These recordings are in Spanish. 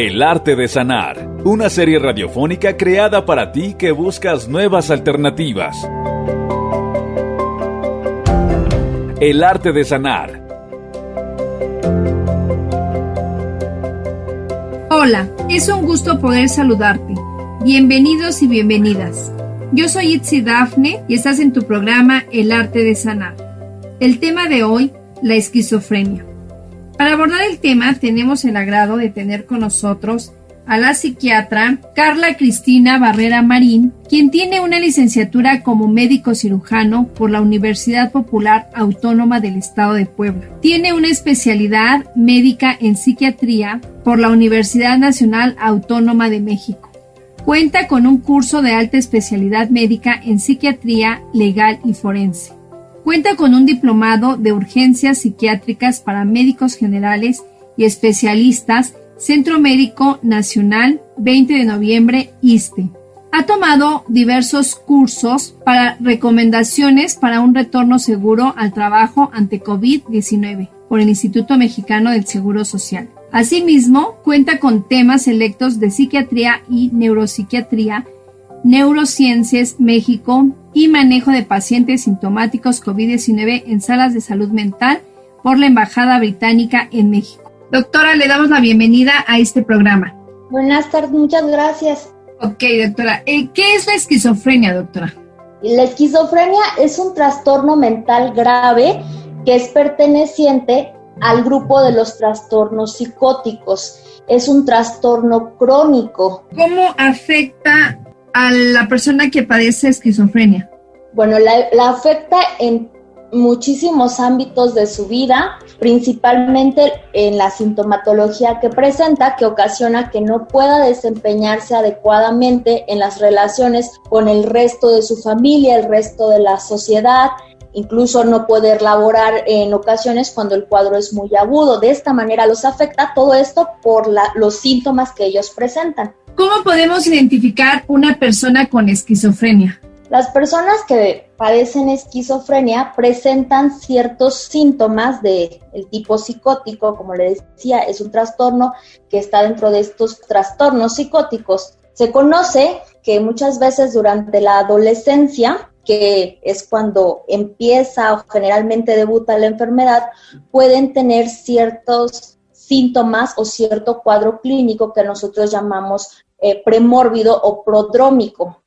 El arte de sanar, una serie radiofónica creada para ti que buscas nuevas alternativas. El arte de sanar. Hola, es un gusto poder saludarte. Bienvenidos y bienvenidas. Yo soy Itzi Dafne y estás en tu programa El arte de sanar. El tema de hoy, la esquizofrenia. Para abordar el tema tenemos el agrado de tener con nosotros a la psiquiatra Carla Cristina Barrera Marín, quien tiene una licenciatura como médico cirujano por la Universidad Popular Autónoma del Estado de Puebla. Tiene una especialidad médica en psiquiatría por la Universidad Nacional Autónoma de México. Cuenta con un curso de alta especialidad médica en psiquiatría legal y forense. Cuenta con un diplomado de urgencias psiquiátricas para médicos generales y especialistas, Centro Médico Nacional 20 de noviembre, ISSSTE. Ha tomado diversos cursos para recomendaciones para un retorno seguro al trabajo ante COVID-19 por el Instituto Mexicano del Seguro Social. Asimismo, cuenta con temas selectos de psiquiatría y neuropsiquiatría, neurociencias México y manejo de pacientes sintomáticos COVID-19 en salas de salud mental por la Embajada Británica en México. Doctora, le damos la bienvenida a este programa. Buenas tardes, muchas gracias. Ok, doctora. ¿Qué es la esquizofrenia, doctora? La esquizofrenia es un trastorno mental grave que es perteneciente al grupo de los trastornos psicóticos. Es un trastorno crónico. ¿Cómo afecta a la persona que padece esquizofrenia? Bueno, la afecta en muchísimos ámbitos de su vida, principalmente en la sintomatología que presenta, que ocasiona que no pueda desempeñarse adecuadamente en las relaciones con el resto de su familia, el resto de la sociedad, incluso no poder laborar en ocasiones cuando el cuadro es muy agudo. De esta manera los afecta todo esto por los síntomas que ellos presentan. ¿Cómo podemos identificar una persona con esquizofrenia? Las personas que padecen esquizofrenia presentan ciertos síntomas del tipo psicótico, como le decía, es un trastorno que está dentro de estos trastornos psicóticos. Se conoce que muchas veces durante la adolescencia, que es cuando empieza o generalmente debuta la enfermedad, pueden tener ciertos síntomas o cierto cuadro clínico que nosotros llamamos premórbido o prodrómico.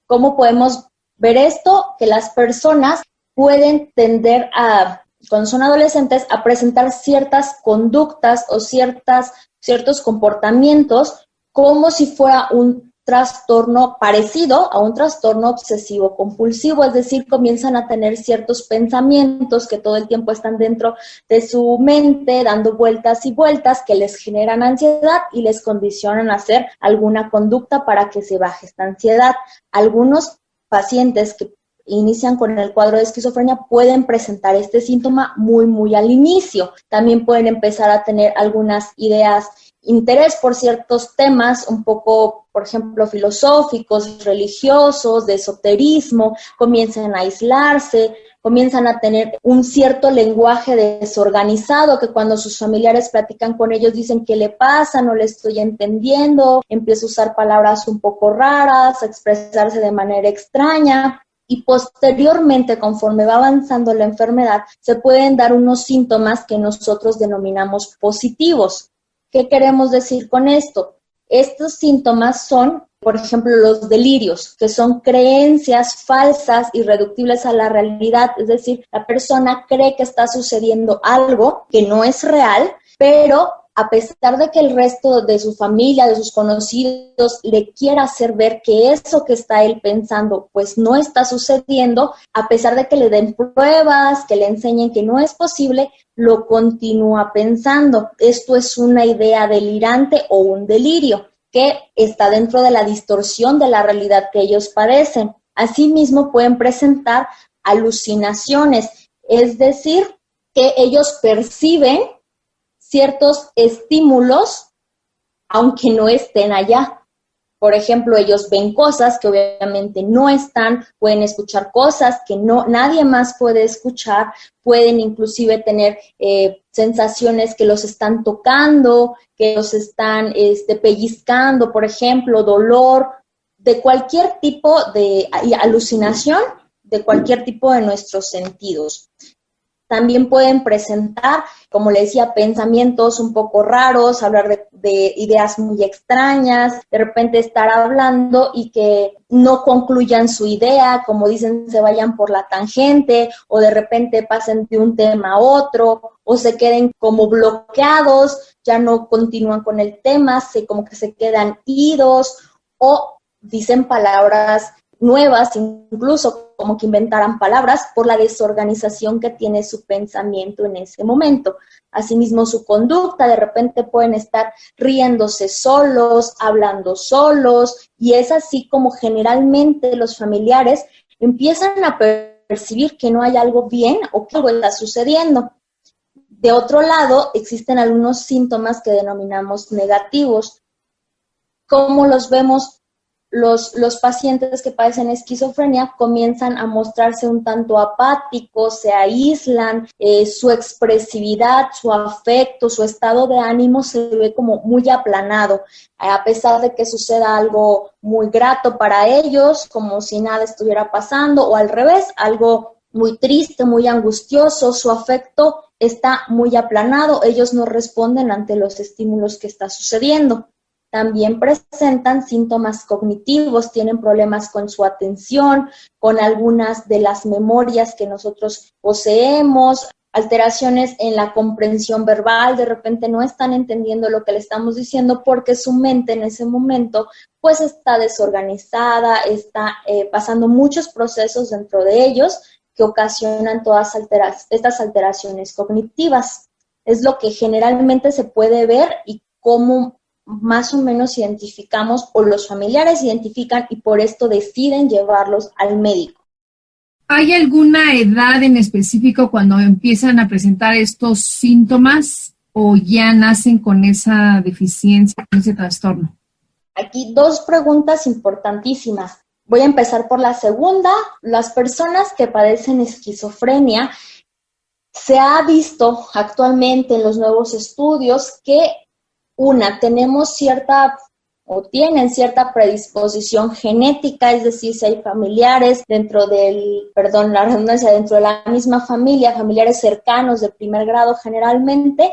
¿Cómo podemos ver esto? Que las personas pueden tender a, cuando son adolescentes, a presentar ciertas conductas o ciertos comportamientos como si fuera un trastorno parecido a un trastorno obsesivo compulsivo, es decir, comienzan a tener ciertos pensamientos que todo el tiempo están dentro de su mente, dando vueltas y vueltas, que les generan ansiedad y les condicionan a hacer alguna conducta para que se baje esta ansiedad. Algunos pacientes que inician con el cuadro de esquizofrenia pueden presentar este síntoma muy al inicio. También pueden empezar a tener algunas ideas, interés por ciertos temas un poco, por ejemplo, filosóficos, religiosos, de esoterismo, comienzan a aislarse, comienzan a tener un cierto lenguaje desorganizado que cuando sus familiares platican con ellos dicen ¿qué le pasa? No le estoy entendiendo, empieza a usar palabras un poco raras, a expresarse de manera extraña. Y posteriormente, conforme va avanzando la enfermedad, se pueden dar unos síntomas que nosotros denominamos positivos. ¿Qué queremos decir con esto? Estos síntomas son, por ejemplo, los delirios, que son creencias falsas, irreductibles a la realidad, es decir, la persona cree que está sucediendo algo que no es real, pero a pesar de que el resto de su familia, de sus conocidos, le quiera hacer ver que eso que está él pensando, pues no está sucediendo, a pesar de que le den pruebas, que le enseñen que no es posible, lo continúa pensando. Esto es una idea delirante o un delirio que está dentro de la distorsión de la realidad que ellos padecen. Asimismo, pueden presentar alucinaciones, es decir, que ellos perciben ciertos estímulos, aunque no estén allá. Por ejemplo, ellos ven cosas que obviamente no están, pueden escuchar cosas que nadie más puede escuchar, pueden inclusive tener sensaciones que los están tocando, que los están pellizcando, por ejemplo, dolor, de cualquier tipo de alucinación, de cualquier tipo de nuestros sentidos. También pueden presentar, como le decía, pensamientos un poco raros, hablar de ideas muy extrañas, de repente estar hablando y que no concluyan su idea, como dicen, se vayan por la tangente, o de repente pasen de un tema a otro, o se queden como bloqueados, ya no continúan con el tema, como que se quedan idos, o dicen palabras nuevas, incluso como que inventaran palabras por la desorganización que tiene su pensamiento en ese momento. Asimismo, su conducta, de repente pueden estar riéndose solos, hablando solos, y es así como generalmente los familiares empiezan a percibir que no hay algo bien o que algo está sucediendo. De otro lado, existen algunos síntomas que denominamos negativos. ¿Cómo los vemos? Los pacientes que padecen esquizofrenia comienzan a mostrarse un tanto apáticos, se aíslan, su expresividad, su afecto, su estado de ánimo se ve como muy aplanado, a pesar de que suceda algo muy grato para ellos, como si nada estuviera pasando, o al revés, algo muy triste, muy angustioso, su afecto está muy aplanado, ellos no responden ante los estímulos que está sucediendo. También presentan síntomas cognitivos, tienen problemas con su atención, con algunas de las memorias que nosotros poseemos, alteraciones en la comprensión verbal, de repente no están entendiendo lo que le estamos diciendo porque su mente en ese momento pues está desorganizada, está pasando muchos procesos dentro de ellos que ocasionan todas estas alteraciones cognitivas. Es lo que generalmente se puede ver y cómo más o menos identificamos o los familiares identifican y por esto deciden llevarlos al médico. ¿Hay alguna edad en específico cuando empiezan a presentar estos síntomas o ya nacen con esa deficiencia, con ese trastorno? Aquí dos preguntas importantísimas. Voy a empezar por la segunda. Las personas que padecen esquizofrenia, se ha visto actualmente en los nuevos estudios que tenemos tienen cierta predisposición genética, es decir, si hay familiares dentro de la misma familia, familiares cercanos de primer grado generalmente,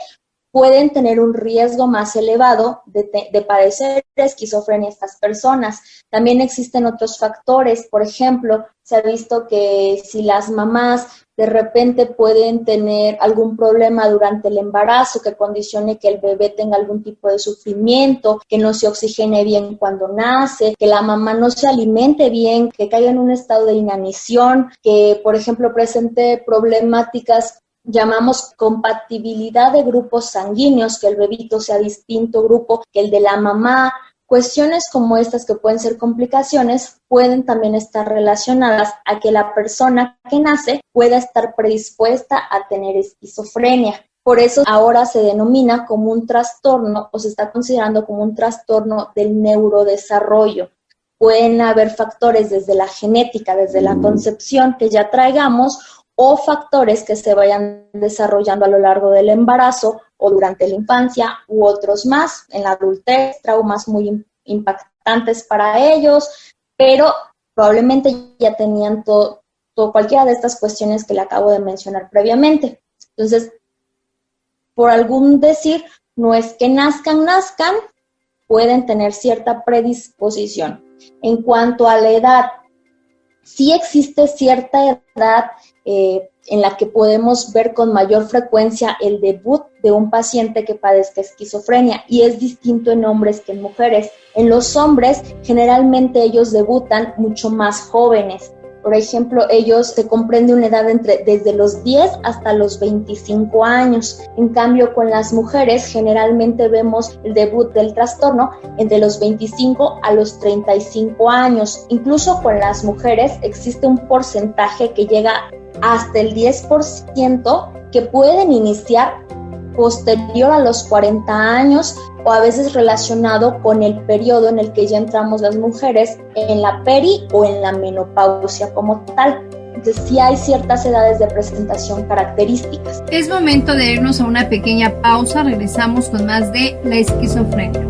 pueden tener un riesgo más elevado de padecer esquizofrenia estas personas. También existen otros factores, por ejemplo, se ha visto que si las mamás de repente pueden tener algún problema durante el embarazo que condicione que el bebé tenga algún tipo de sufrimiento, que no se oxigene bien cuando nace, que la mamá no se alimente bien, que caiga en un estado de inanición, que, por ejemplo, presente problemáticas llamamos compatibilidad de grupos sanguíneos, que el bebito sea distinto grupo que el de la mamá. Cuestiones como estas que pueden ser complicaciones pueden también estar relacionadas a que la persona que nace pueda estar predispuesta a tener esquizofrenia. Por eso ahora se denomina como un trastorno o se está considerando como un trastorno del neurodesarrollo. Pueden haber factores desde la genética, desde la concepción que ya traigamos o factores que se vayan desarrollando a lo largo del embarazo o durante la infancia u otros más, en la adultez, traumas muy impactantes para ellos, pero probablemente ya tenían cualquiera de estas cuestiones que le acabo de mencionar previamente. Entonces, por algún decir, no es que nazcan, pueden tener cierta predisposición. En cuanto a la edad, sí existe cierta edad en la que podemos ver con mayor frecuencia el debut de un paciente que padezca esquizofrenia y es distinto en hombres que en mujeres. En los hombres, generalmente ellos debutan mucho más jóvenes. Por ejemplo, ellos se comprende una edad desde los 10 hasta los 25 años. En cambio, con las mujeres, generalmente vemos el debut del trastorno entre los 25 a los 35 años. Incluso con las mujeres existe un porcentaje que llega hasta el 10% que pueden iniciar posterior a los 40 años o a veces relacionado con el periodo en el que ya entramos las mujeres en la peri o en la menopausia como tal. Entonces sí hay ciertas edades de presentación características. Es momento de irnos a una pequeña pausa. Regresamos con más de la esquizofrenia.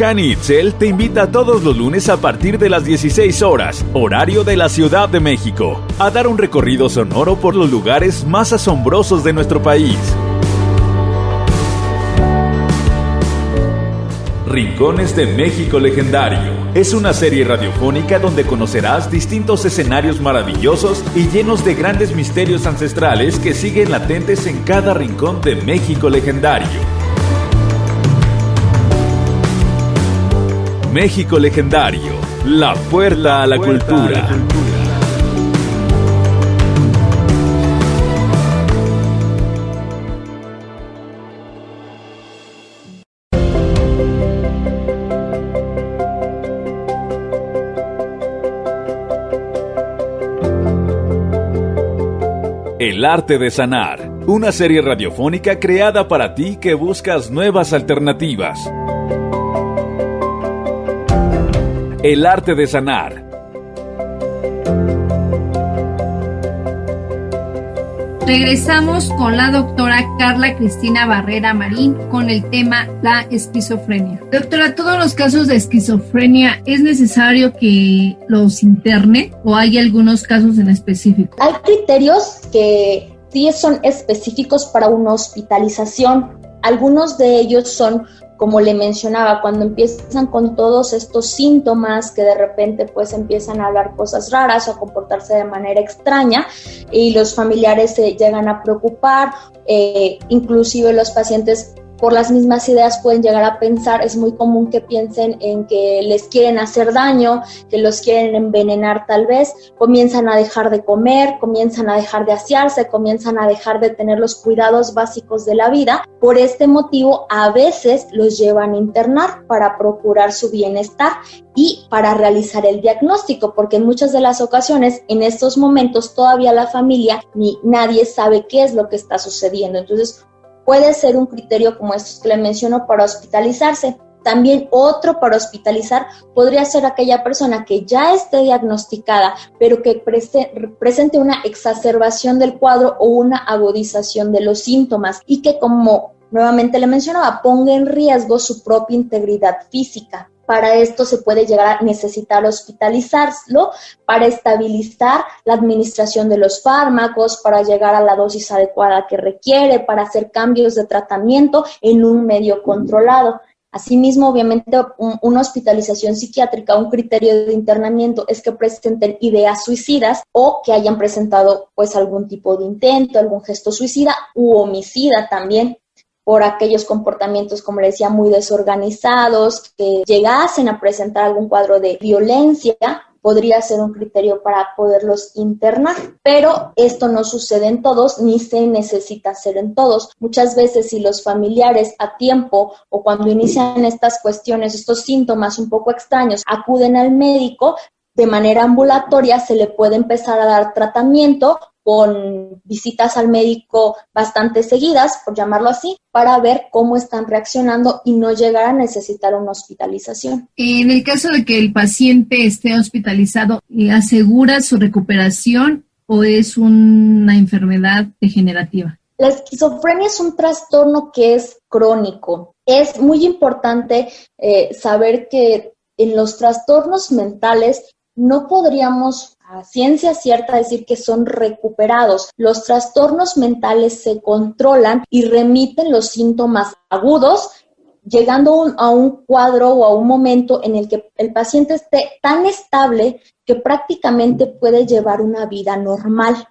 Hani Itzel te invita todos los lunes a partir de las 16 horas, horario de la Ciudad de México, a dar un recorrido sonoro por los lugares más asombrosos de nuestro país. Rincones de México Legendario. Es una serie radiofónica donde conocerás distintos escenarios maravillosos y llenos de grandes misterios ancestrales que siguen latentes en cada rincón de México Legendario. México Legendario, la puerta a la cultura. El arte de sanar, una serie radiofónica creada para ti que buscas nuevas alternativas. El arte de sanar. Regresamos con la doctora Carla Cristina Barrera Marín con el tema la esquizofrenia. Doctora, ¿todos los casos de esquizofrenia es necesario que los interne o hay algunos casos en específico? Hay criterios que sí son específicos para una hospitalización. Algunos de ellos son, como le mencionaba, cuando empiezan con todos estos síntomas que de repente pues empiezan a hablar cosas raras o a comportarse de manera extraña y los familiares se llegan a preocupar, inclusive los pacientes por las mismas ideas pueden llegar a pensar, es muy común que piensen en que les quieren hacer daño, que los quieren envenenar tal vez, comienzan a dejar de comer, comienzan a dejar de asearse, comienzan a dejar de tener los cuidados básicos de la vida. Por este motivo, a veces los llevan a internar para procurar su bienestar y para realizar el diagnóstico, porque en muchas de las ocasiones, en estos momentos, todavía la familia ni nadie sabe qué es lo que está sucediendo. Entonces, puede ser un criterio como estos que le menciono para hospitalizarse. También otro para hospitalizar podría ser aquella persona que ya esté diagnosticada, pero que presente una exacerbación del cuadro o una agudización de los síntomas y que, como nuevamente le mencionaba, ponga en riesgo su propia integridad física. Para esto se puede llegar a necesitar hospitalizarlo para estabilizar la administración de los fármacos, para llegar a la dosis adecuada que requiere, para hacer cambios de tratamiento en un medio controlado. Asimismo, obviamente, una hospitalización psiquiátrica, un criterio de internamiento es que presenten ideas suicidas o que hayan presentado pues algún tipo de intento, algún gesto suicida u homicida también, por aquellos comportamientos, como le decía, muy desorganizados, que llegasen a presentar algún cuadro de violencia, podría ser un criterio para poderlos internar. Pero esto no sucede en todos, ni se necesita hacer en todos. Muchas veces, si los familiares a tiempo o cuando inician estas cuestiones, estos síntomas un poco extraños, acuden al médico, de manera ambulatoria se le puede empezar a dar tratamiento con visitas al médico bastante seguidas, por llamarlo así, para ver cómo están reaccionando y no llegar a necesitar una hospitalización. En el caso de que el paciente esté hospitalizado, ¿asegura su recuperación o es una enfermedad degenerativa? La esquizofrenia es un trastorno que es crónico. Es muy importante saber que en los trastornos mentales no podríamos a ciencia cierta decir que son recuperados. Los trastornos mentales se controlan y remiten los síntomas agudos, llegando a un cuadro o a un momento en el que el paciente esté tan estable que prácticamente puede llevar una vida normal.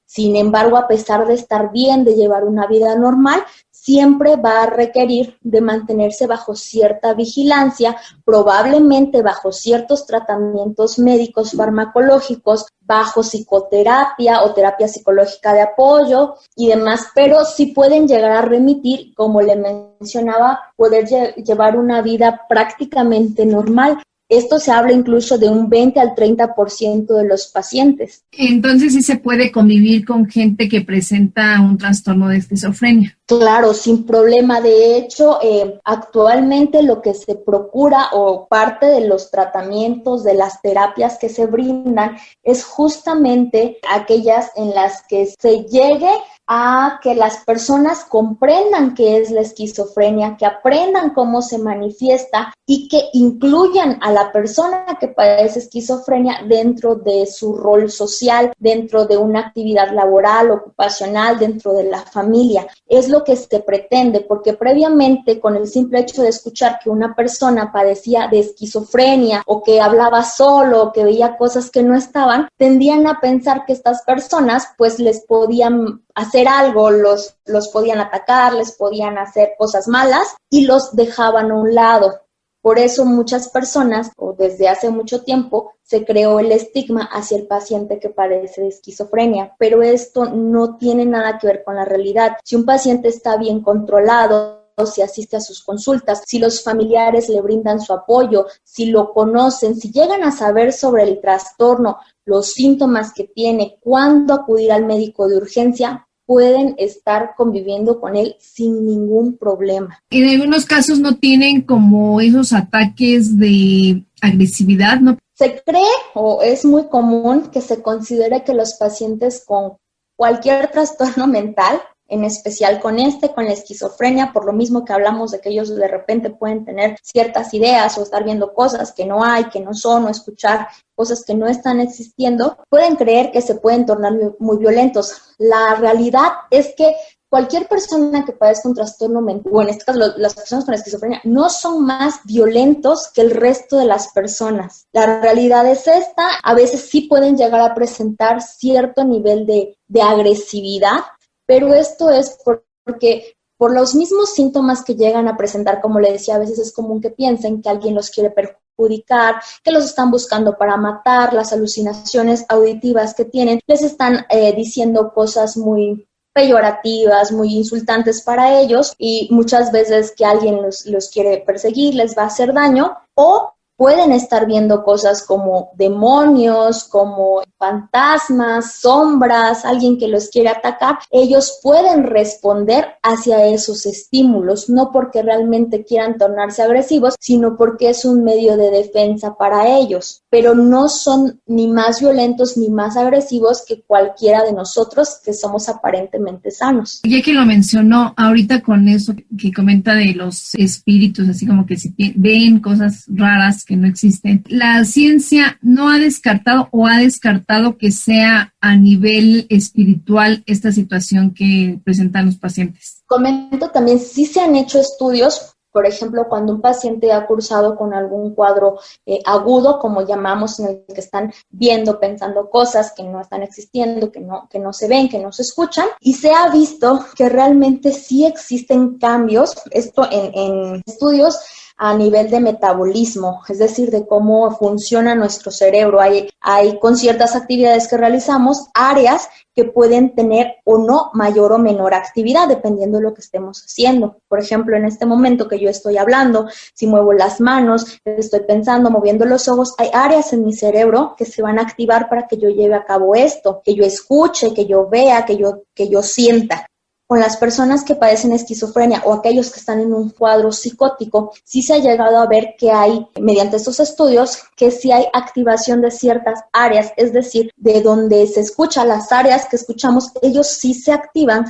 Sin embargo, a pesar de estar bien, de llevar una vida normal, siempre va a requerir de mantenerse bajo cierta vigilancia, probablemente bajo ciertos tratamientos médicos farmacológicos, bajo psicoterapia o terapia psicológica de apoyo y demás, pero sí pueden llegar a remitir, como le mencionaba, poder llevar una vida prácticamente normal. Esto se habla incluso de un 20 al 30% de los pacientes. Entonces, ¿sí se puede convivir con gente que presenta un trastorno de esquizofrenia? Claro, sin problema. De hecho, actualmente lo que se procura o parte de los tratamientos, de las terapias que se brindan, es justamente aquellas en las que se llegue a que las personas comprendan qué es la esquizofrenia, que aprendan cómo se manifiesta y que incluyan a la persona que padece esquizofrenia dentro de su rol social, dentro de una actividad laboral, ocupacional, dentro de la familia. Es lo que se pretende, porque previamente, con el simple hecho de escuchar que una persona padecía de esquizofrenia o que hablaba solo o que veía cosas que no estaban, tendían a pensar que estas personas pues les podían hacer algo, los podían atacar, les podían hacer cosas malas y los dejaban a un lado. Por eso muchas personas, o desde hace mucho tiempo, se creó el estigma hacia el paciente que padece de esquizofrenia, pero esto no tiene nada que ver con la realidad. Si un paciente está bien controlado, si asiste a sus consultas, si los familiares le brindan su apoyo, si lo conocen, si llegan a saber sobre el trastorno, los síntomas que tiene, cuándo acudir al médico de urgencia, pueden estar conviviendo con él sin ningún problema. En algunos casos no tienen como esos ataques de agresividad, ¿no? Se cree o es muy común que se considere que los pacientes con cualquier trastorno mental, en especial con la esquizofrenia, por lo mismo que hablamos de que ellos de repente pueden tener ciertas ideas o estar viendo cosas que no hay, que no son, o escuchar cosas que no están existiendo, pueden creer que se pueden tornar muy violentos. La realidad es que cualquier persona que padezca un trastorno mental, o en este caso las personas con esquizofrenia, no son más violentos que el resto de las personas. La realidad es esta. A veces sí pueden llegar a presentar cierto nivel de agresividad, pero esto es porque por los mismos síntomas que llegan a presentar, como le decía, a veces es común que piensen que alguien los quiere perjudicar, que los están buscando para matar, las alucinaciones auditivas que tienen, les están diciendo cosas muy peyorativas, muy insultantes para ellos, y muchas veces que alguien los quiere perseguir, les va a hacer daño, o pueden estar viendo cosas como demonios, como fantasmas, sombras, alguien que los quiere atacar. Ellos pueden responder hacia esos estímulos, no porque realmente quieran tornarse agresivos, sino porque es un medio de defensa para ellos. Pero no son ni más violentos ni más agresivos que cualquiera de nosotros que somos aparentemente sanos. Ya que lo mencionó ahorita con eso que comenta de los espíritus, así como que si ven cosas raras que no existen, la ciencia no ha descartado o ha descartado que sea a nivel espiritual esta situación que presentan los pacientes. Comento también, sí se han hecho estudios. Por ejemplo, cuando un paciente ha cursado con algún cuadro agudo, como llamamos, en el que están viendo, pensando cosas que no están existiendo, que no se ven, que no se escuchan, y se ha visto que realmente sí existen cambios, esto en estudios a nivel de metabolismo, es decir, de cómo funciona nuestro cerebro. Hay con ciertas actividades que realizamos áreas que pueden tener o no mayor o menor actividad, dependiendo de lo que estemos haciendo. Por ejemplo, en este momento que yo estoy hablando, si muevo las manos, estoy pensando, moviendo los ojos, hay áreas en mi cerebro que se van a activar para que yo lleve a cabo esto, que yo escuche, que yo vea, que yo sienta. Con las personas que padecen esquizofrenia o aquellos que están en un cuadro psicótico, sí se ha llegado a ver que hay, mediante estos estudios, que sí hay activación de ciertas áreas, es decir, de donde se escucha, las áreas que escuchamos, ellos sí se activan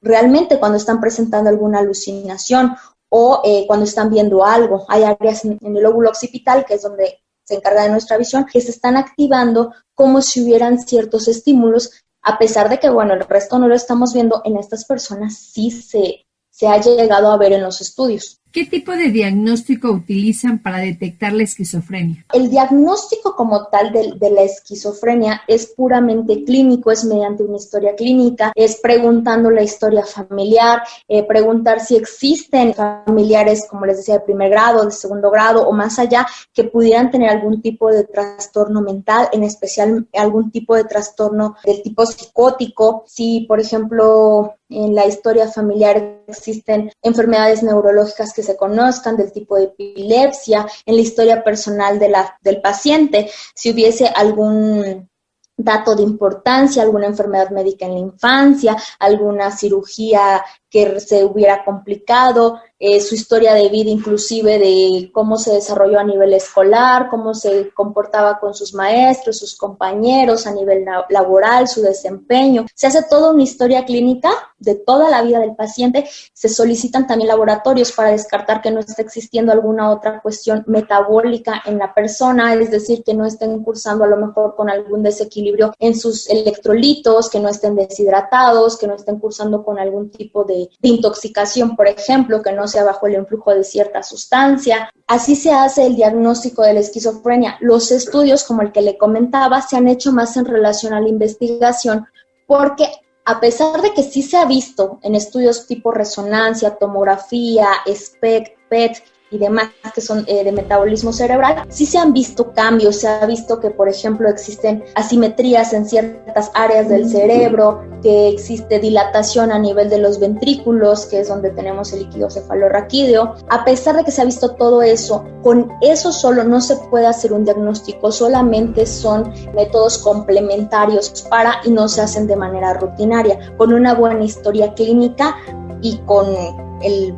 realmente cuando están presentando alguna alucinación o cuando están viendo algo. Hay áreas en el lóbulo occipital, que es donde se encarga de nuestra visión, que se están activando como si hubieran ciertos estímulos. A pesar de que, bueno, el resto no lo estamos viendo, en estas personas sí se ha llegado a ver en los estudios. ¿Qué tipo de diagnóstico utilizan para detectar la esquizofrenia? El diagnóstico como tal de la esquizofrenia es puramente clínico, es mediante una historia clínica, es preguntando la historia familiar, preguntar si existen familiares, como les decía, de primer grado, de segundo grado o más allá, que pudieran tener algún tipo de trastorno mental, en especial algún tipo de trastorno del tipo psicótico. Si, por ejemplo, en la historia familiar existen enfermedades neurológicas que se conozcan, del tipo de epilepsia, en la historia personal del paciente, si hubiese algún dato de importancia, alguna enfermedad médica en la infancia, alguna cirugía que se hubiera complicado, su historia de vida inclusive de cómo se desarrolló a nivel escolar, cómo se comportaba con sus maestros, sus compañeros a nivel laboral, su desempeño. Se hace toda una historia clínica de toda la vida del paciente. Se solicitan también laboratorios para descartar que no esté existiendo alguna otra cuestión metabólica en la persona, es decir, que no estén cursando a lo mejor con algún desequilibrio en sus electrolitos, que no estén deshidratados, que no estén cursando con algún tipo de intoxicación, por ejemplo, que no sea bajo el influjo de cierta sustancia. Así se hace el diagnóstico de la esquizofrenia. Los estudios, como el que le comentaba, se han hecho más en relación a la investigación, porque a pesar de que sí se ha visto en estudios tipo resonancia, tomografía, SPECT, PET y demás que son de metabolismo cerebral, sí se han visto cambios. Se ha visto que, por ejemplo, existen asimetrías en ciertas áreas del cerebro, que existe dilatación a nivel de los ventrículos, que es donde tenemos el líquido cefalorraquídeo. A pesar de que se ha visto todo eso, con eso solo no se puede hacer un diagnóstico, solamente son métodos complementarios y no se hacen de manera rutinaria. Con una buena historia clínica y con el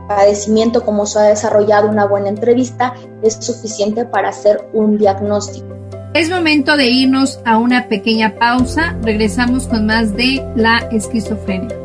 padecimiento, como se ha desarrollado una buena entrevista, es suficiente para hacer un diagnóstico. Es momento de irnos a una pequeña pausa. Regresamos con más de la esquizofrenia.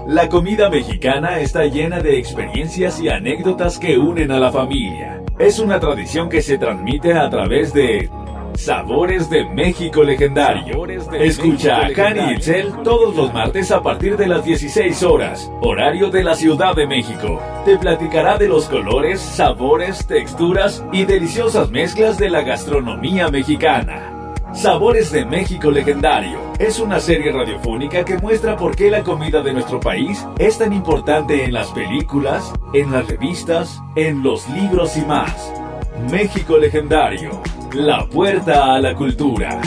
La comida mexicana está llena de experiencias y anécdotas que unen a la familia. Es una tradición que se transmite a través de Sabores de México Legendario. Escucha a Cani y Itzel todos los martes a partir de las 16 horas, horario de la Ciudad de México. Te platicará de los colores, sabores, texturas y deliciosas mezclas de la gastronomía mexicana. Sabores de México Legendario es una serie radiofónica que muestra por qué la comida de nuestro país es tan importante en las películas, en las revistas, en los libros y más. México Legendario, la puerta a la cultura.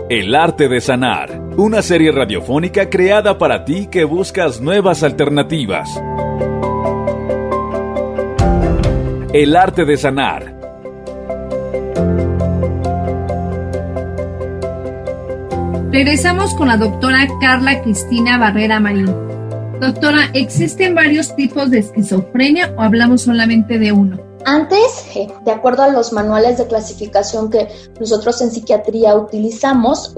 El arte de sanar, una serie radiofónica creada para ti que buscas nuevas alternativas. El arte de sanar. Regresamos con la doctora Carla Cristina Barrera Marín. Doctora, ¿existen varios tipos de esquizofrenia o hablamos solamente de uno? Antes, de acuerdo a los manuales de clasificación que nosotros en psiquiatría utilizamos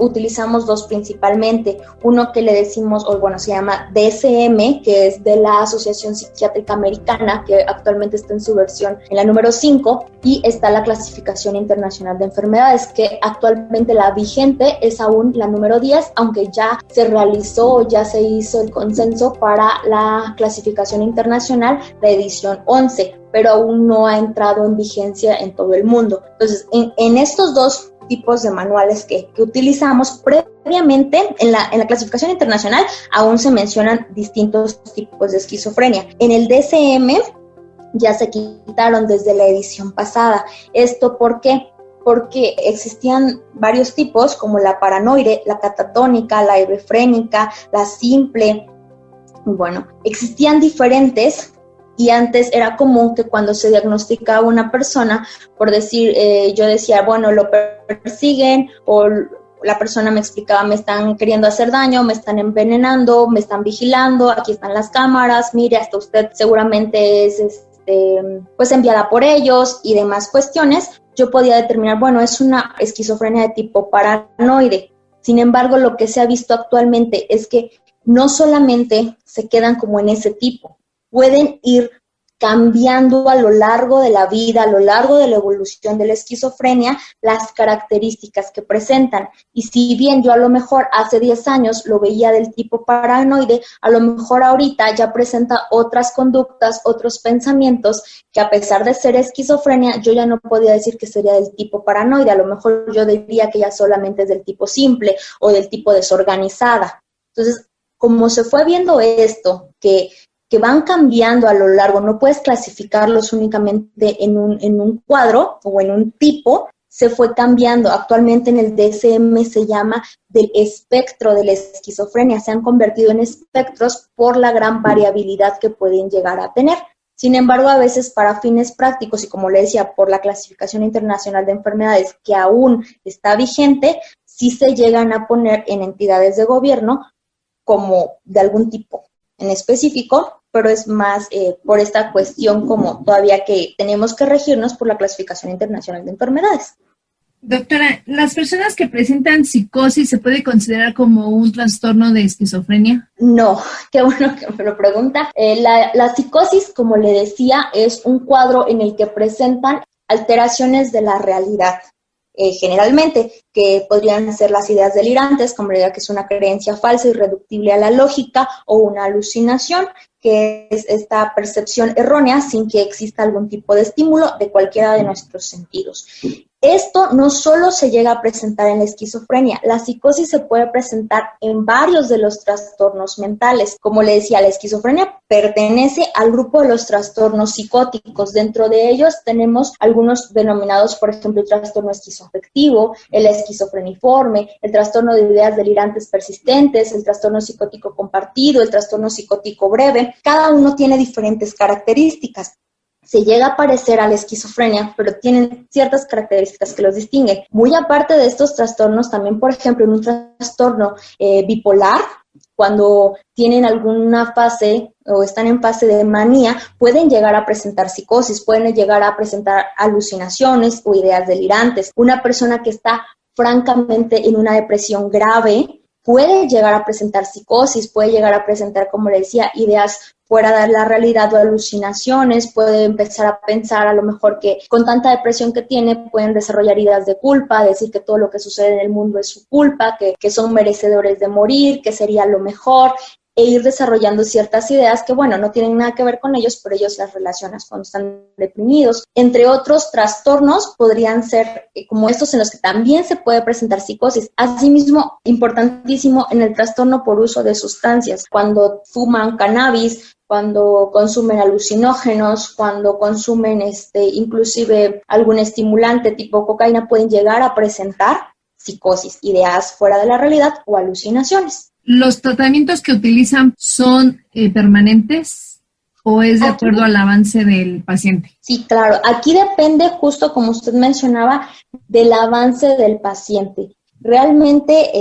dos principalmente. Uno que le decimos, o bueno, se llama DSM, que es de la Asociación Psiquiátrica Americana, que actualmente está en su versión en la número 5, y está la Clasificación Internacional de Enfermedades, que actualmente la vigente es aún la número 10, aunque ya se realizó, ya se hizo el consenso para la Clasificación Internacional, la edición 11. Pero aún no ha entrado en vigencia en todo el mundo. Entonces, en estos dos tipos de manuales que utilizamos previamente, en la clasificación internacional, aún se mencionan distintos tipos de esquizofrenia. En el DSM ya se quitaron desde la edición pasada. ¿Esto por qué? Porque existían varios tipos, como la paranoide, la catatónica, la hebefrénica, la simple. Bueno, existían diferentes. Y antes era común que cuando se diagnosticaba una persona, por decir, yo decía, bueno, lo persiguen, o la persona me explicaba, me están queriendo hacer daño, me están envenenando, me están vigilando, aquí están las cámaras, mire, hasta usted seguramente es pues enviada por ellos y demás cuestiones. Yo podía determinar, bueno, es una esquizofrenia de tipo paranoide. Sin embargo, lo que se ha visto actualmente es que no solamente se quedan como en ese tipo, pueden ir cambiando a lo largo de la vida, a lo largo de la evolución de la esquizofrenia, las características que presentan. Y si bien yo a lo mejor hace 10 años lo veía del tipo paranoide, a lo mejor ahorita ya presenta otras conductas, otros pensamientos, que a pesar de ser esquizofrenia, yo ya no podía decir que sería del tipo paranoide. A lo mejor yo diría que ya solamente es del tipo simple o del tipo desorganizada. Entonces, como se fue viendo esto, que van cambiando a lo largo, no puedes clasificarlos únicamente en un cuadro o en un tipo, se fue cambiando. Actualmente en el DSM se llama del espectro de la esquizofrenia, se han convertido en espectros por la gran variabilidad que pueden llegar a tener. Sin embargo, a veces para fines prácticos y como le decía, por la Clasificación Internacional de Enfermedades que aún está vigente, sí se llegan a poner en entidades de gobierno como de algún tipo en específico, pero es más por esta cuestión como todavía que tenemos que regirnos por la Clasificación Internacional de Enfermedades. Doctora, ¿las personas que presentan psicosis se puede considerar como un trastorno de esquizofrenia? No, qué bueno que me lo pregunta. La psicosis, como le decía, es un cuadro en el que presentan alteraciones de la realidad. Generalmente, que podrían ser las ideas delirantes, como diría que es una creencia falsa y irreductible a la lógica, o una alucinación, que es esta percepción errónea sin que exista algún tipo de estímulo de cualquiera de nuestros sentidos. Esto no solo se llega a presentar en la esquizofrenia, la psicosis se puede presentar en varios de los trastornos mentales. Como le decía, la esquizofrenia pertenece al grupo de los trastornos psicóticos. Dentro de ellos tenemos algunos denominados, por ejemplo, el trastorno esquizoafectivo, el esquizofreniforme, el trastorno de ideas delirantes persistentes, el trastorno psicótico compartido, el trastorno psicótico breve. Cada uno tiene diferentes características. Se llega a parecer a la esquizofrenia, pero tienen ciertas características que los distinguen. Muy aparte de estos trastornos, también, por ejemplo, en un trastorno bipolar, cuando tienen alguna fase o están en fase de manía, pueden llegar a presentar psicosis, pueden llegar a presentar alucinaciones o ideas delirantes. Una persona que está francamente en una depresión grave puede llegar a presentar psicosis, puede llegar a presentar, como le decía, ideas fuera de la realidad o alucinaciones, puede empezar a pensar a lo mejor que con tanta depresión que tiene pueden desarrollar ideas de culpa, decir que todo lo que sucede en el mundo es su culpa, que son merecedores de morir, que sería lo mejor, e ir desarrollando ciertas ideas que, bueno, no tienen nada que ver con ellos, pero ellos las relacionan cuando están deprimidos. Entre otros trastornos podrían ser como estos en los que también se puede presentar psicosis. Asimismo, importantísimo en el trastorno por uso de sustancias, cuando fuman cannabis, cuando consumen alucinógenos, cuando consumen inclusive algún estimulante tipo cocaína, pueden llegar a presentar psicosis, ideas fuera de la realidad o alucinaciones. ¿Los tratamientos que utilizan son permanentes o es de acuerdo al avance del paciente? Sí, claro. Aquí depende, justo como usted mencionaba, del avance del paciente. Realmente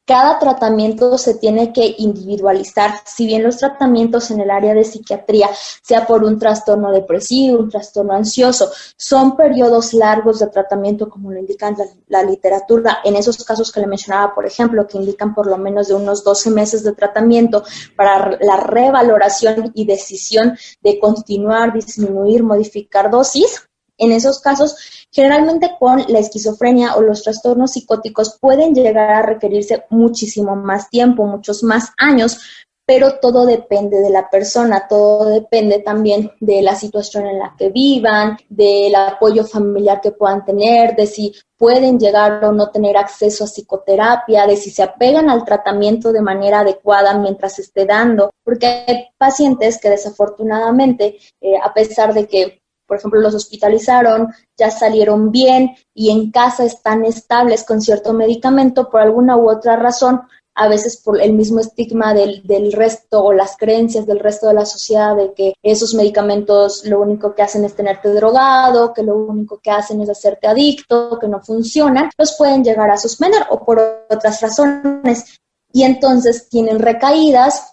cada tratamiento se tiene que individualizar. Si bien los tratamientos en el área de psiquiatría, sea por un trastorno depresivo, un trastorno ansioso, son periodos largos de tratamiento, como lo indica la literatura, en esos casos que le mencionaba, por ejemplo, que indican por lo menos de unos 12 meses de tratamiento para la revaloración y decisión de continuar, disminuir, modificar dosis. En esos casos, generalmente con la esquizofrenia o los trastornos psicóticos pueden llegar a requerirse muchísimo más tiempo, muchos más años, pero todo depende de la persona, todo depende también de la situación en la que vivan, del apoyo familiar que puedan tener, de si pueden llegar o no tener acceso a psicoterapia, de si se apegan al tratamiento de manera adecuada mientras se esté dando, porque hay pacientes que desafortunadamente, a pesar de que por ejemplo, los hospitalizaron, ya salieron bien y en casa están estables con cierto medicamento, por alguna u otra razón, a veces por el mismo estigma del resto o las creencias del resto de la sociedad de que esos medicamentos lo único que hacen es tenerte drogado, que lo único que hacen es hacerte adicto, que no funcionan, los pueden llegar a suspender o por otras razones. Y entonces tienen recaídas.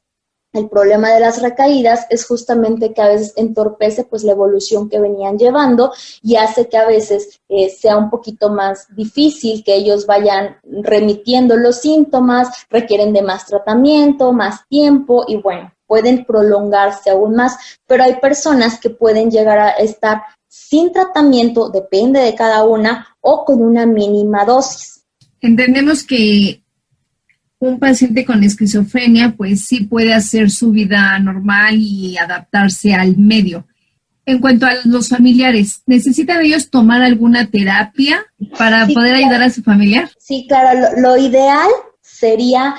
El problema de las recaídas es justamente que a veces entorpece pues la evolución que venían llevando y hace que a veces sea un poquito más difícil que ellos vayan remitiendo los síntomas, requieren de más tratamiento, más tiempo y bueno, pueden prolongarse aún más, pero hay personas que pueden llegar a estar sin tratamiento, depende de cada una, o con una mínima dosis. Entendemos que un paciente con esquizofrenia pues sí puede hacer su vida normal y adaptarse al medio. En cuanto a los familiares, ¿necesitan ellos tomar alguna terapia para poder ayudar a su familiar? Sí, claro. Lo ideal sería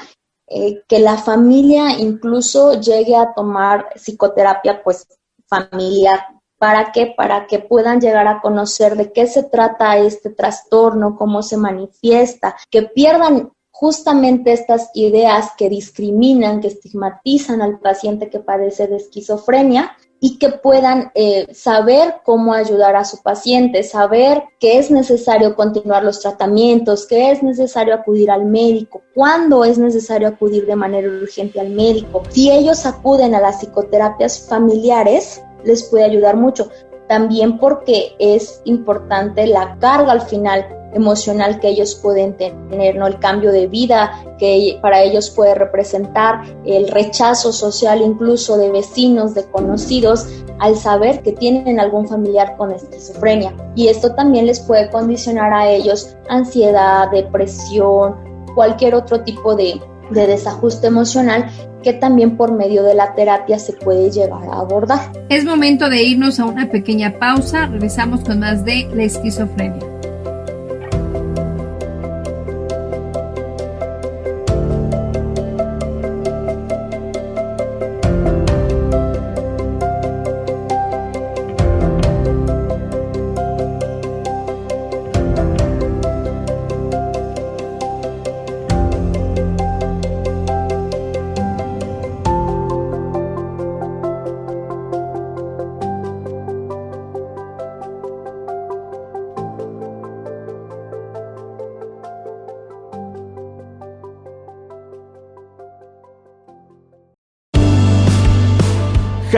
que la familia incluso llegue a tomar psicoterapia pues familiar. ¿Para qué? Para que puedan llegar a conocer de qué se trata este trastorno, cómo se manifiesta, que pierdan justamente estas ideas que discriminan, que estigmatizan al paciente que padece de esquizofrenia y que puedan saber cómo ayudar a su paciente, saber que es necesario continuar los tratamientos, que es necesario acudir al médico, cuándo es necesario acudir de manera urgente al médico. Si ellos acuden a las psicoterapias familiares, les puede ayudar mucho. También porque es importante la carga al final emocional que ellos pueden tener, ¿no? El cambio de vida que para ellos puede representar, el rechazo social incluso de vecinos, de conocidos, al saber que tienen algún familiar con esquizofrenia. Y esto también les puede condicionar a ellos ansiedad, depresión, cualquier otro tipo de desajuste emocional que también por medio de la terapia se puede llegar a abordar. Es momento de irnos a una pequeña pausa. Regresamos con más de la esquizofrenia.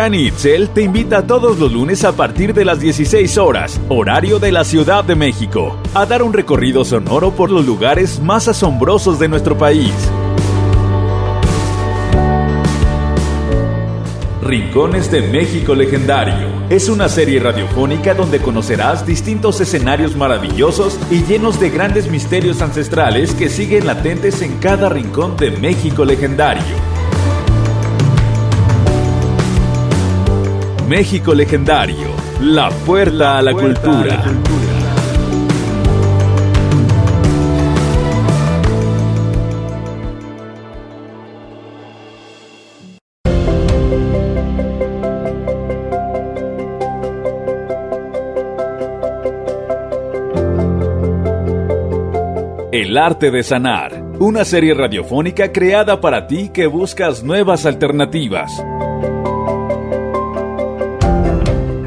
Hani Itzel te invita todos los lunes a partir de las 16 horas, horario de la Ciudad de México, a dar un recorrido sonoro por los lugares más asombrosos de nuestro país. Rincones de México Legendario. Es una serie radiofónica donde conocerás distintos escenarios maravillosos y llenos de grandes misterios ancestrales que siguen latentes en cada rincón de México Legendario. México Legendario, la puerta a la cultura. El arte de sanar, una serie radiofónica creada para ti que buscas nuevas alternativas.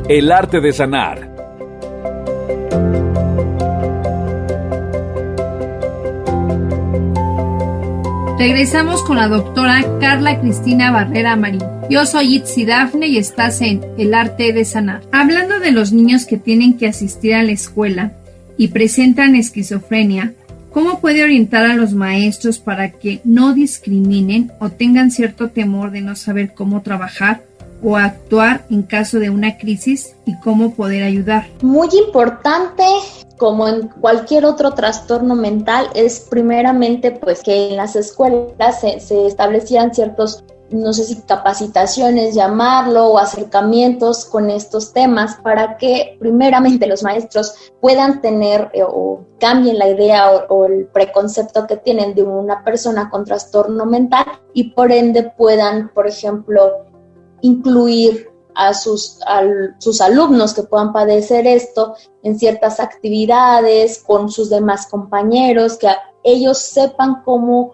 El arte de sanar. Regresamos con la doctora Carla Cristina Barrera Marín. Yo soy Itzi Dafne y estás en El arte de sanar. Hablando de los niños que tienen que asistir a la escuela y presentan esquizofrenia, ¿cómo puede orientar a los maestros para que no discriminen o tengan cierto temor de no saber cómo trabajar o actuar en caso de una crisis y cómo poder ayudar? Muy importante, como en cualquier otro trastorno mental, es primeramente pues que en las escuelas se establecieran ciertos, no sé si capacitaciones, llamarlo, o acercamientos con estos temas para que primeramente los maestros puedan tener o cambien la idea o el preconcepto que tienen de una persona con trastorno mental y por ende puedan, por ejemplo, incluir a sus alumnos que puedan padecer esto en ciertas actividades con sus demás compañeros, que ellos sepan cómo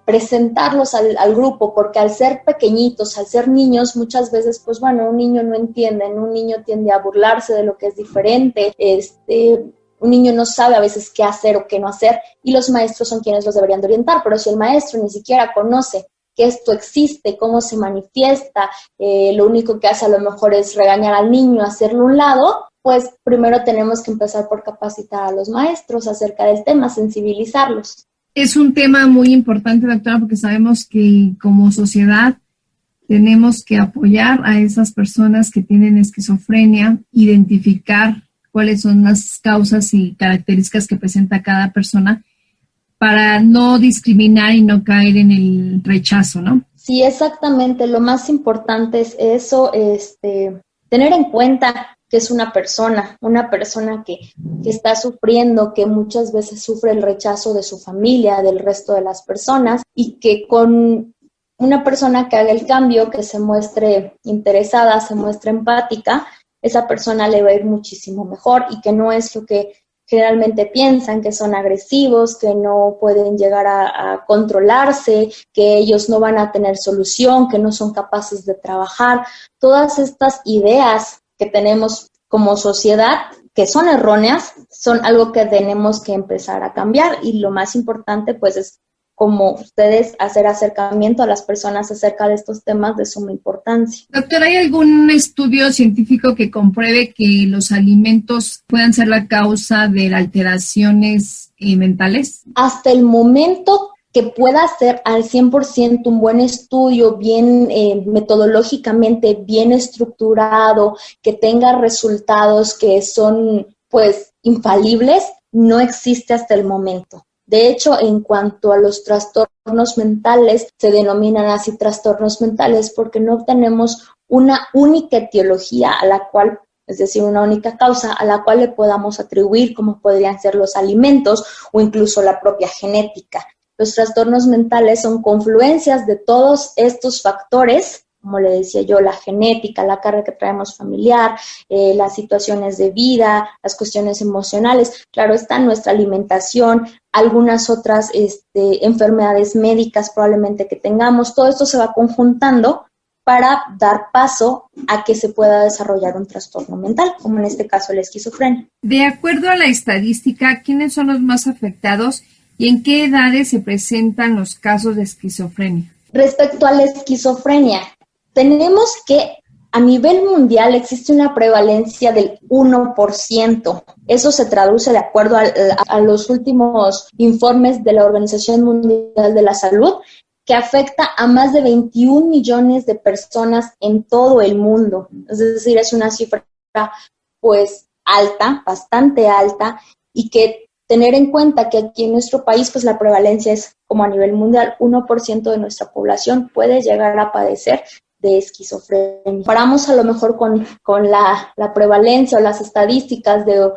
presentarlos al grupo, porque al ser pequeñitos, al ser niños, muchas veces, pues bueno, un niño no entiende, un niño tiende a burlarse de lo que es diferente, un niño no sabe a veces qué hacer o qué no hacer, y los maestros son quienes los deberían de orientar, pero si el maestro ni siquiera conoce que esto existe, cómo se manifiesta, lo único que hace a lo mejor es regañar al niño, hacerlo a un lado, pues primero tenemos que empezar por capacitar a los maestros acerca del tema, sensibilizarlos. Es un tema muy importante, doctora, porque sabemos que como sociedad tenemos que apoyar a esas personas que tienen esquizofrenia, identificar cuáles son las causas y características que presenta cada persona para no discriminar y no caer en el rechazo, ¿no? Sí, exactamente. Lo más importante es eso, tener en cuenta que es una persona que está sufriendo, que muchas veces sufre el rechazo de su familia, del resto de las personas, y que con una persona que haga el cambio, que se muestre interesada, se muestre empática, esa persona le va a ir muchísimo mejor y que no es lo que generalmente piensan, que son agresivos, que no pueden llegar a controlarse, que ellos no van a tener solución, que no son capaces de trabajar. Todas estas ideas que tenemos como sociedad, que son erróneas, son algo que tenemos que empezar a cambiar, y lo más importante pues es como ustedes hacer acercamiento a las personas acerca de estos temas de suma importancia. Doctora, ¿hay algún estudio científico que compruebe que los alimentos puedan ser la causa de alteraciones mentales? Hasta el momento que pueda ser al 100% un buen estudio, bien metodológicamente bien estructurado, que tenga resultados que son pues infalibles, no existe hasta el momento. De hecho, en cuanto a los trastornos mentales, se denominan así trastornos mentales porque no tenemos una única etiología a la cual, es decir, una única causa a la cual le podamos atribuir, como podrían ser los alimentos o incluso la propia genética. Los trastornos mentales son confluencias de todos estos factores, como le decía yo, la genética, la carga que traemos familiar, las situaciones de vida, las cuestiones emocionales, claro está nuestra alimentación, algunas otras enfermedades médicas probablemente que tengamos, todo esto se va conjuntando para dar paso a que se pueda desarrollar un trastorno mental, como en este caso la esquizofrenia. De acuerdo a la estadística, ¿quiénes son los más afectados y en qué edades se presentan los casos de esquizofrenia? Respecto a la esquizofrenia, tenemos que a nivel mundial existe una prevalencia del 1%. Eso se traduce de acuerdo a los últimos informes de la Organización Mundial de la Salud que afecta a más de 21 millones de personas en todo el mundo. Es decir, es una cifra pues alta, bastante alta, y que tener en cuenta que aquí en nuestro país pues la prevalencia es como a nivel mundial, 1% de nuestra población puede llegar a padecer de esquizofrenia. Comparamos a lo mejor con la prevalencia o las estadísticas de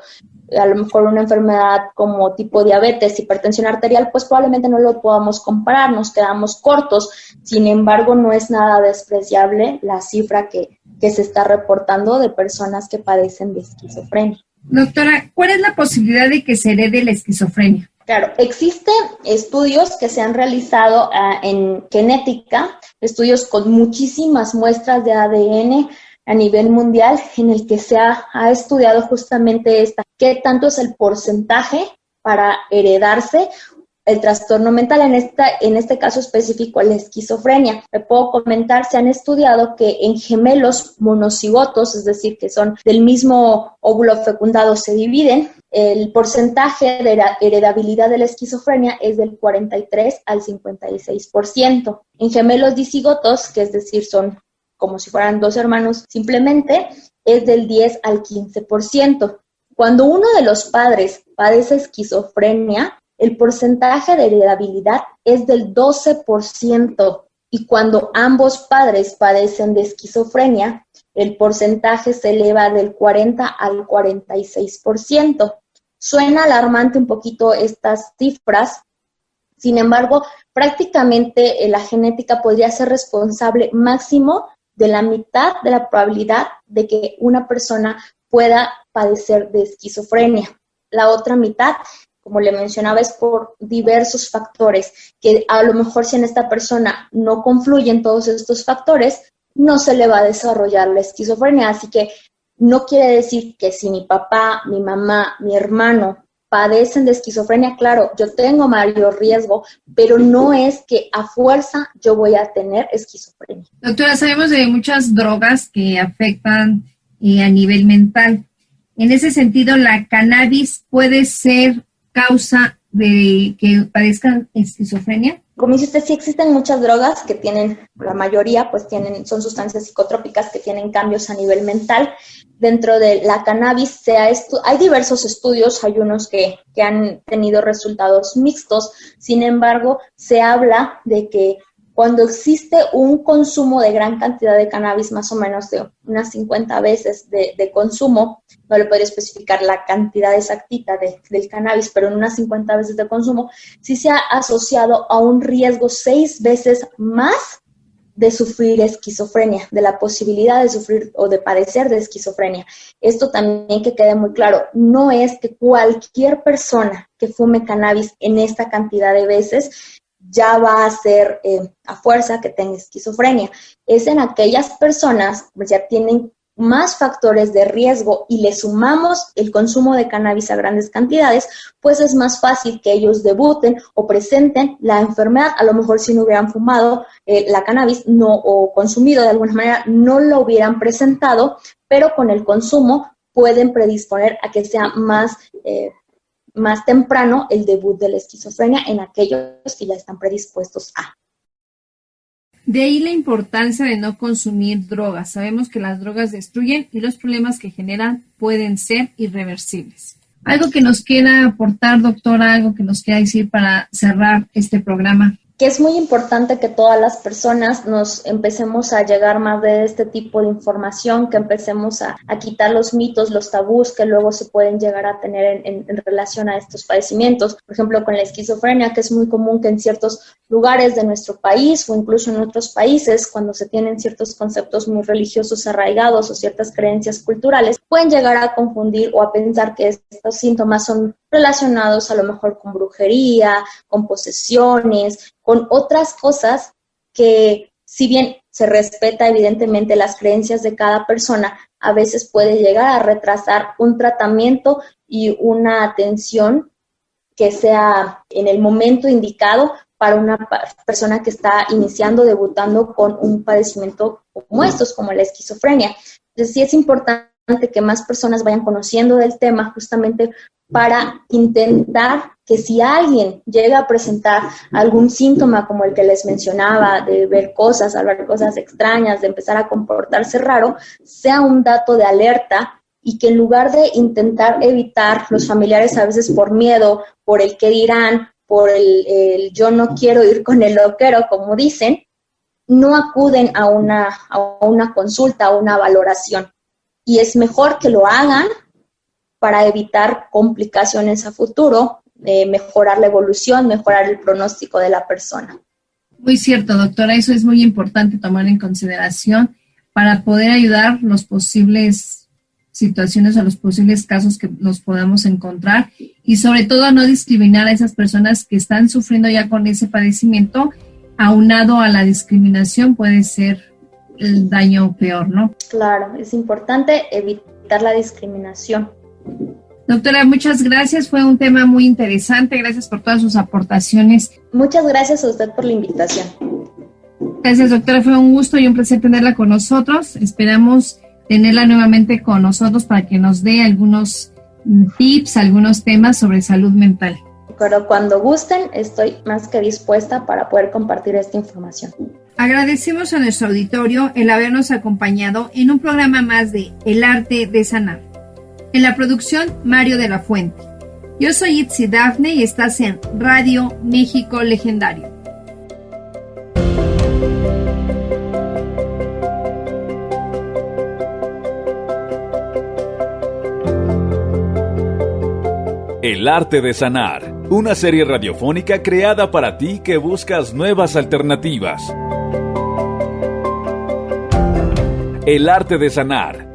a lo mejor una enfermedad como tipo diabetes, hipertensión arterial, pues probablemente no lo podamos comparar, nos quedamos cortos. Sin embargo, no es nada despreciable la cifra que se está reportando de personas que padecen de esquizofrenia. Doctora, ¿cuál es la posibilidad de que se herede la esquizofrenia? Claro, existen estudios que se han realizado en genética, estudios con muchísimas muestras de ADN a nivel mundial, en el que se ha estudiado justamente qué tanto es el porcentaje para heredarse el trastorno mental, en este caso específico la esquizofrenia. Me puedo comentar, se han estudiado que en gemelos monocigotos, es decir, que son del mismo óvulo fecundado, se dividen, el porcentaje de heredabilidad de la esquizofrenia es del 43 al 56%. En gemelos dicigotos, que es decir, son como si fueran dos hermanos, simplemente es del 10 al 15%. Cuando uno de los padres padece esquizofrenia, el porcentaje de heredabilidad es del 12%, y cuando ambos padres padecen de esquizofrenia, el porcentaje se eleva del 40 al 46%. Suena alarmante un poquito estas cifras, sin embargo, prácticamente la genética podría ser responsable máximo de la mitad de la probabilidad de que una persona pueda padecer de esquizofrenia. La otra mitad, como le mencionaba, es por diversos factores, que a lo mejor si en esta persona no confluyen todos estos factores, no se le va a desarrollar la esquizofrenia. Así que no quiere decir que si mi papá, mi mamá, mi hermano padecen de esquizofrenia, claro, yo tengo mayor riesgo, pero no es que a fuerza yo voy a tener esquizofrenia. Doctora, sabemos de muchas drogas que afectan a nivel mental. En ese sentido, ¿la cannabis puede ser causa de que padezcan esquizofrenia? Como dice usted, sí existen muchas drogas que tienen, la mayoría pues son sustancias psicotrópicas que tienen cambios a nivel mental. Dentro de la cannabis hay diversos estudios, hay unos que han tenido resultados mixtos. Sin embargo, se habla de que cuando existe un consumo de gran cantidad de cannabis, más o menos de unas 50 veces de consumo, no le puedo especificar la cantidad exactita del cannabis, pero en unas 50 veces de consumo, sí se ha asociado a un riesgo 6 veces más de sufrir esquizofrenia, de la posibilidad de sufrir o de padecer de esquizofrenia. Esto también que quede muy claro, no es que cualquier persona que fume cannabis en esta cantidad de veces ya va a ser a fuerza que tenga esquizofrenia. Es en aquellas personas que ya tienen más factores de riesgo y le sumamos el consumo de cannabis a grandes cantidades, pues es más fácil que ellos debuten o presenten la enfermedad. A lo mejor si no hubieran fumado la cannabis o consumido de alguna manera, no lo hubieran presentado, pero con el consumo pueden predisponer a que sea más temprano el debut de la esquizofrenia en aquellos que ya están predispuestos a. De ahí la importancia de no consumir drogas. Sabemos que las drogas destruyen y los problemas que generan pueden ser irreversibles. ¿Algo que nos quiera aportar, doctora? ¿Algo que nos quiera decir para cerrar este programa? Que es muy importante que todas las personas nos empecemos a llegar más de este tipo de información, que empecemos a quitar los mitos, los tabús que luego se pueden llegar a tener en relación a estos padecimientos. Por ejemplo, con la esquizofrenia, que es muy común que en ciertos lugares de nuestro país o incluso en otros países, cuando se tienen ciertos conceptos muy religiosos arraigados o ciertas creencias culturales, pueden llegar a confundir o a pensar que estos síntomas son relacionados a lo mejor con brujería, con posesiones, con otras cosas que, si bien se respeta evidentemente las creencias de cada persona, a veces puede llegar a retrasar un tratamiento y una atención que sea en el momento indicado para una persona que está iniciando, debutando con un padecimiento como estos, como la esquizofrenia. Entonces sí es importante que más personas vayan conociendo del tema, justamente para intentar que si alguien llega a presentar algún síntoma como el que les mencionaba, de ver cosas, hablar cosas extrañas, de empezar a comportarse raro, sea un dato de alerta y que en lugar de intentar evitar, los familiares a veces por miedo, por el qué dirán, por el yo no quiero ir con el loquero, como dicen, no acuden a una consulta, a una valoración. Y es mejor que lo hagan para evitar complicaciones a futuro, mejorar la evolución, mejorar el pronóstico de la persona. Muy cierto, doctora, eso es muy importante tomar en consideración para poder ayudar los posibles situaciones o los posibles casos que nos podamos encontrar y sobre todo a no discriminar a esas personas que están sufriendo ya con ese padecimiento, aunado a la discriminación puede ser el daño peor, ¿no? Claro, es importante evitar la discriminación. Doctora, muchas gracias, fue un tema muy interesante, gracias por todas sus aportaciones. Muchas gracias a usted por la invitación. Gracias, doctora, fue un gusto y un placer tenerla con nosotros. Esperamos tenerla nuevamente con nosotros para que nos dé algunos tips, algunos temas sobre salud mental. Pero cuando gusten, estoy más que dispuesta para poder compartir esta información. Agradecemos a nuestro auditorio el habernos acompañado en un programa más de El Arte de Sanar. En la producción, Mario de la Fuente. Yo soy Itzi Dafne y estás en Radio México Legendario. El Arte de Sanar, una serie radiofónica creada para ti que buscas nuevas alternativas. El Arte de Sanar,